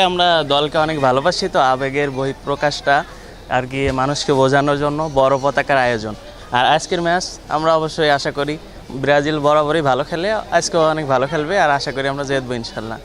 আমরা দলকে অনেক ভালোবাসি, তো আবেগের বহিঃপ্রকাশটা আর কি মানুষকে বোঝানোর জন্য বড় পতাকার আয়োজন। আর আজকের ম্যাচ আমরা অবশ্যই আশা করি ব্রাজিল বরাবরই ভালো খেলে, আজকেও অনেক ভালো খেলবে আর আশা করি আমরা জিতবো ইনশাল্লাহ।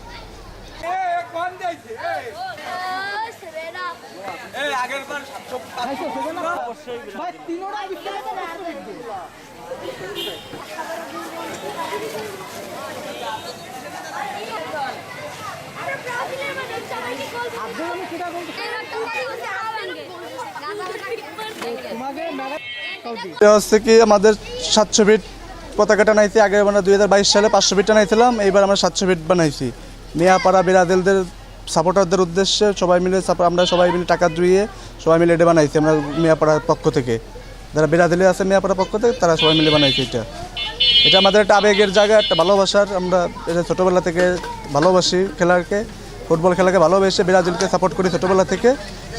হচ্ছে কি আমাদের 700 ফিট পতাকাটা বানাইছি। আগে আমরা 2022 সালে 500 ফিট বানাইছিলাম, এইবার আমরা 700 ফিট বানাইছি। মিয়াপাড়া ব্রাজিলদের সাপোর্টারদের উদ্দেশ্যে সবাই মিলে আমরা সবাই মিলে টাকা জুড়িয়ে সবাই মিলে এটা বানাইছি আমরা মিয়াপাড়ার পক্ষ থেকে। যারা ব্রাজিলে আছে মিয়াপাড়ার পক্ষ থেকে তারা সবাই মিলে বানাইছি। এটা আমাদের একটা আবেগের জায়গা, একটা ভালোবাসার। আমরা এটা ছোটোবেলা থেকে ভালোবাসি খেলাকে, ফুটবল খেলাকে ভালোবেসে ব্রাজিলকে সাপোর্ট করি ছোটোবেলা থেকে।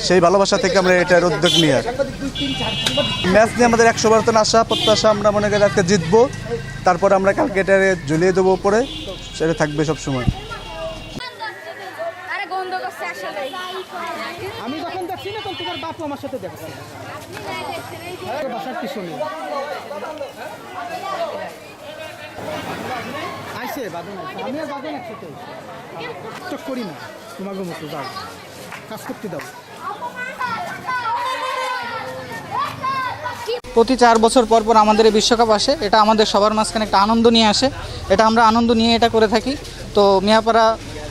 সেই ভালোবাসা থেকে আমরা এটার উদ্যোগ নিয়ে ম্যাচ নিয়ে আমাদের 100% আশা প্রত্যাশা। আমরা মনে করি আজকে জিতবো, তারপর আমরা কালকে এটা ঝুলিয়ে দেবো উপরে, সেটা থাকবে সবসময়। আমি যখন দেখছি না তখন তোমার বাপু আমার সাথে দেখছে বাসার পিছনে আইসে বাদন আছে, আমি আর বাদন একসাথে চক করি না তোমাকে মতো। যাও কাজ করতে দাও। প্রতি 4 বছর পর পর আমাদের এই বিশ্বকাপ আসে, এটা আমাদের সবার মাঝখানে একটা আনন্দ নিয়ে আসে। এটা আমরা আনন্দ নিয়ে এটা করে থাকি। তো মিয়াপাড়া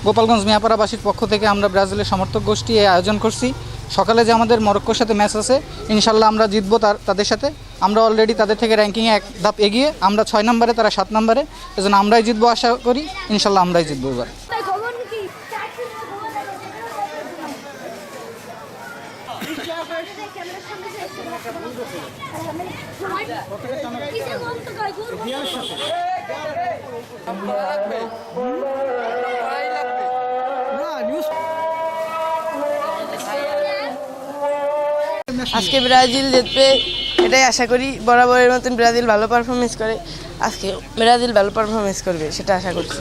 গোপালগঞ্জ মিয়াপাড়াবাসীর পক্ষ থেকে আমরা ব্রাজিলের সমর্থক গোষ্ঠী এই আয়োজন করছি। সকালে যে আমাদের মরক্কোর সাথে ম্যাচ আছে, ইনশাল্লাহ আমরা জিতবো তাদের সাথে। আমরা অলরেডি তাদের থেকে র্যাঙ্কিংয়ে 1 ধাপ এগিয়ে, আমরা 6 নম্বরে, তারা 7 নম্বরে। এজন্য আমরাই জিতবো আশা করি, ইনশাল্লাহ আমরাই জিতবো এবার। আজকে ব্রাজিল জিতবে এটাই আশা করি। বরাবরের মতন ব্রাজিল ভালো পারফরমেন্স করে, আজকে ব্রাজিল ভালো পারফরমেন্স করবে সেটা আশা করছি।